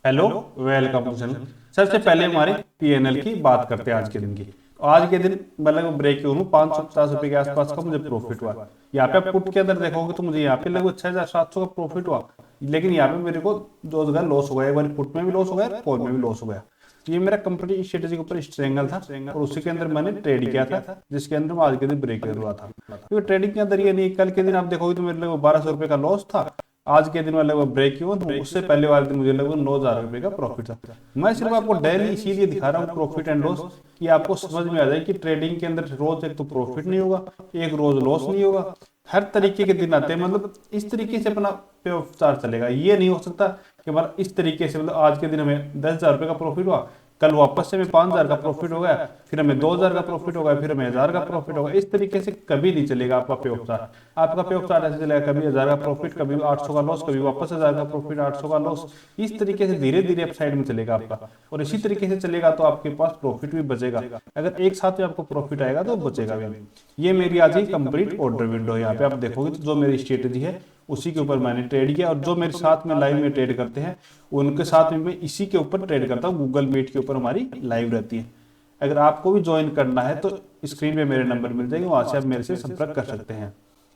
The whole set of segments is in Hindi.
Hello, welcome to channel. सबसे पहले हमारे पीएनएल की बात करते हैं आज के दिन की। तो आज के दिन मतलब ब्रेक हुआ 550 रुपए के आसपास का मुझे प्रॉफिट हुआ। यहाँ पे आप पुट के अंदर देखोगे तो मुझे यहाँ पे लगभग 6700 का प्रॉफिट हुआ, लेकिन यहाँ पे मेरे को दो जगह लॉस हो गया। एक बार पुट में भी लॉस हो गया, कॉल में भी लॉस हो गया। तो ये मेरा कंपनी स्ट्रेटेजी के ऊपर स्ट्रेंगल था और उसी के अंदर मैंने ट्रेड किया था, जिसके अंदर आज के दिन ब्रेक हुआ था। क्योंकि ट्रेडिंग के अंदर ये नहीं, कल के दिन आप देखोगे तो मेरे लगभग 1200 रुपए का लॉस था। आज के दिन वाले वो ब्रेक इवन, उससे पहले वाले दिन मुझे लगभग 9000 रुपए का प्रॉफिट था। मैं सिर्फ आपको डेली इसीलिए दिखा रहा हूँ प्रॉफिट एंड लॉस, कि आपको समझ में आ जाए कि ट्रेडिंग के अंदर रोज एक तो प्रॉफिट नहीं होगा, एक रोज लॉस नहीं होगा। हर तरीके के दिन आते हैं, मतलब इस तरीके से अपना व्यवसाय चलेगा। ये नहीं हो सकता कि मतलब इस तरीके से, मतलब आज के दिन हमें 10,000 रुपए का प्रॉफिट हुआ, कल वापस से हमें 5,000 का प्रॉफिट हो गया, फिर हमें 2,000 का प्रॉफिट होगा, फिर हमें 1,000 का प्रॉफिट होगा। इस तरीके से कभी नहीं चलेगा आपका व्यवसाय। आपका व्यवसाय ऐसे चलेगा, कभी 1,000 का प्रॉफिट, कभी 800 का लॉस, कभी वापस 1,000 का प्रॉफिट, 800 का लॉस। इस तरीके से धीरे धीरे अपसाइड में चलेगा आपका, और इसी तरीके से चलेगा तो आपके पास प्रॉफिट भी बचेगा। अगर एक साथ में आपको प्रॉफिट आएगा तो बचेगा भी। ये मेरी आज ही कंप्लीट ऑर्डर विंडो है। यहाँ पे आप देखोगे तो जो मेरी स्ट्रेटेजी है उसी के ऊपर मैंने ट्रेड किया, और जो मेरे साथ में लाइव में ट्रेड करते हैं उनके साथ में मैं इसी के ऊपर ट्रेड करता हूँ। गूगल मीट के ऊपर हमारी लाइव रहती है। अगर आपको भी ज्वाइन करना है तो स्क्रीन पे मेरे नंबर मिल जाएंगे, वहां से आप मेरे से संपर्क कर सकते हैं।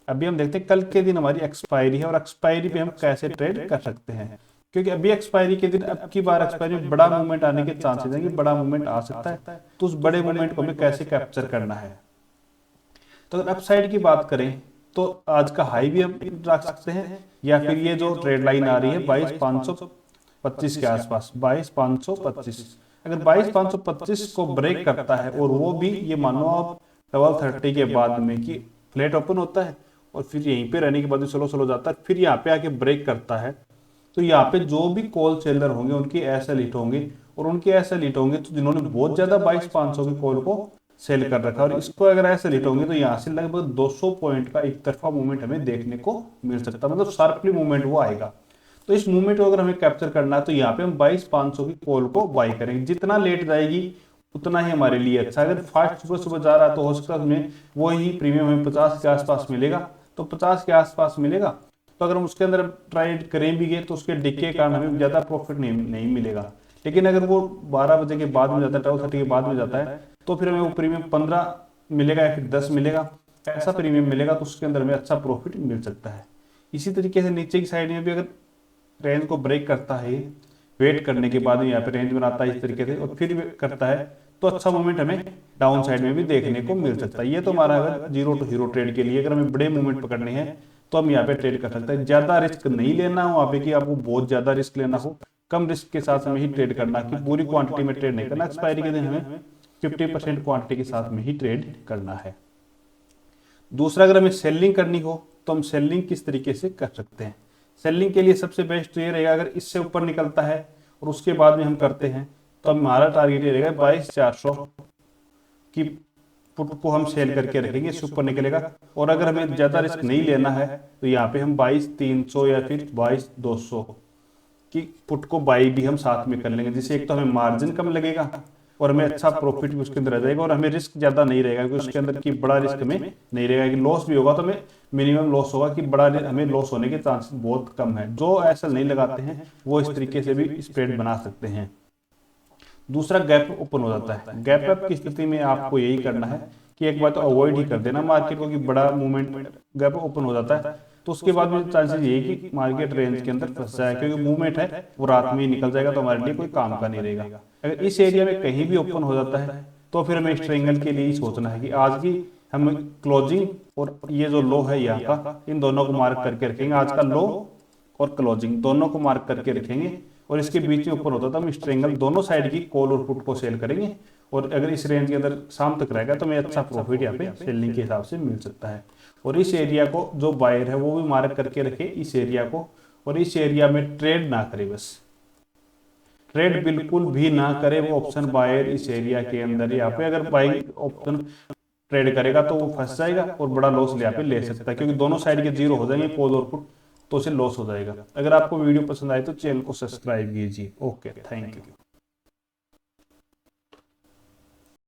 अभी हम देखते हैं कल के दिन हमारी एक्सपायरी है, और एक्सपायरी पे हम कैसे ट्रेड कर सकते हैं। क्योंकि अभी एक्सपायरी के दिन, अब की बार एक्सपायरी में बड़ा मूवमेंट आने के चांसेस हैं कि बड़ा मूवमेंट आ सकता है, तो उस बड़े मूवमेंट को हमें कैसे कैप्चर करना है। तो अगर अपसाइड की बात करें तो आज का हाई भी हम रख सकते हैं, या फिर ये जो ट्रेड लाइन आ रही है 22,525 के आसपास, 22,525। अगर 22,525 को ब्रेक करता है, और वो भी ये मानो आप 12:30 के बाद में कि फ्लैट ओपन होता है और फिर यहीं पे रहने के बाद स्लो स्लो जाता है, फिर यहाँ पे आके ब्रेक करता है, तो यहाँ पे जो भी कॉल सेलर होंगे उनकी ऐसे हिट होंगे, और उनके ऐसे हिट होंगे तो जिन्होंने बहुत ज्यादा 22,500 की कॉल को सेल कर रखा, और इसको अगर ऐसे हिट होंगे तो यहाँ से लगभग 200 पॉइंट का एक तरफा मूवमेंट हमें देखने को मिल सकता है, मतलब शार्पली मूवमेंट वो आएगा। तो इस मूवमेंट को अगर हमें कैप्चर करना है तो यहाँ पे हम 22,500 की कॉल को बाई करेंगे। जितना लेट जाएगी उतना ही हमारे लिए अच्छा। अगर फास्ट सुबह सुबह जा रहा है तो हो सकता है हमें वही प्रीमियम हमें 50 के आसपास मिलेगा, तो 50 के आसपास मिलेगा। तो अगर हम उसके अंदर ट्राई करें भी गए तो उसके डिके के कारण हमें ज्यादा प्रॉफिट नहीं मिलेगा। लेकिन अगर वो 12 बजे के बाद में जाता है, 12:30 के बाद में जाता है, तो फिर हमें वो प्रीमियम 15 मिलेगा या फिर 10 मिलेगा, ऐसा प्रीमियम मिलेगा, तो उसके अंदर हमें अच्छा प्रॉफिट मिल सकता है। इसी तरीके से नीचे की साइड में भी अगर रेंज को ब्रेक करता है, वेट करने के बाद में यहाँ पे रेंज बनाता है इस तरीके से, और फिर करता है, तो अच्छा मूवमेंट हमें डाउन साइड में भी देखने को मिल सकता है। ये तो हमारा अगर जीरो टू हीरो ट्रेड के लिए, अगर हमें बड़े मूवमेंट पकड़ने हैं तो हम यहाँ पे ट्रेड कर सकते हैं। ज्यादा रिस्क नहीं लेना हो वहाँ पे कि आपको बहुत ज्यादा रिस्क लेना हो, कम रिस्क के साथ में ही ट्रेड करना, कि पूरी क्वांटिटी में ट्रेड नहीं करना। एक्सपायरी के दिन हमें 50% क्वांटिटी के साथ में ही ट्रेड करना है। दूसरा, अगर हमें सेलिंग करनी हो तो हम सेलिंग किस तरीके से कर सकते हैं। सेलिंग के लिए सबसे बेस्ट तो ये रहेगा, अगर इससे ऊपर निकलता है और उसके बाद में हम करते हैं तो हमारा टारगेट ये रहेगा 22,400 की पुट को हम सेल करके रखेंगे, इससे ऊपर निकलेगा। और अगर हमें ज्यादा रिस्क नहीं लेना है तो यहाँ पे हम 22,300 या फिर 22,200 की पुट को बाई भी हम साथ में कर लेंगे, जिससे एक तो हमें मार्जिन कम लगेगा और हमें अच्छा प्रॉफिट भी उसके अंदर आ जाएगा, और हमें रिस्क ज्यादा नहीं रहेगा, क्योंकि उसके अंदर की बड़ा रिस्क हमें नहीं रहेगा। कि लॉस भी होगा तो हमें मिनिमम लॉस होगा, कि बड़ा हमें लॉस होने के चांसेस बहुत कम है। जो ऐसा नहीं लगाते हैं वो इस तरीके से भी स्प्रेड बना सकते हैं। दूसरा, गैप ओपन हो जाता है। गैप अप की स्थिति में आपको यही करना है कि एक बार तो अवॉइड ही कर देना मार्केट को, कि बड़ा मूवमेंट गैप ओपन हो जाता है तो उसके बाद में चांसेस यही कि मार्केट रेंज के अंदर फंस जाए, क्योंकि मूवमेंट है वो रात में ही निकल जाएगा, तो हमारे लिए कोई काम का नहीं रहेगा। अगर इस एरिया में कहीं भी ओपन हो जाता है तो फिर हमें स्ट्रेंगल के लिए ही सोचना है कि आज की हम क्लोजिंग और ये जो लो है यहाँ का, इन दोनों को मार्क करके रखेंगे। आज का लो और क्लोजिंग दोनों को मार्क करके रखेंगे, और इसके बीच में ऊपर होता था हम स्ट्रेंगल दोनों साइड की कॉल और पुट को सेल करेंगे। और अगर इस रेंज के अंदर शाम तक रहेगा तो हमें अच्छा प्रॉफिट यहाँ पे सेलिंग के हिसाब से मिल सकता है। और इस एरिया को जो बायर है वो भी मार्क करके रखे इस एरिया को, और इस एरिया में ट्रेड ना करे, बस ट्रेड बिल्कुल भी ना करे वो ऑप्शन बायर इस एरिया के अंदर। यहाँ पे अगर बाइंग ऑप्शन ट्रेड करेगा तो वो फंस जाएगा और बड़ा लॉस यहाँ पे ले सकता है, क्योंकि दोनों साइड के जीरो हो जाएंगे कॉल और पुट, तो उसे लॉस हो जाएगा। अगर आपको वीडियो पसंद आए तो चैनल को सब्सक्राइब कीजिए। Okay, thank you.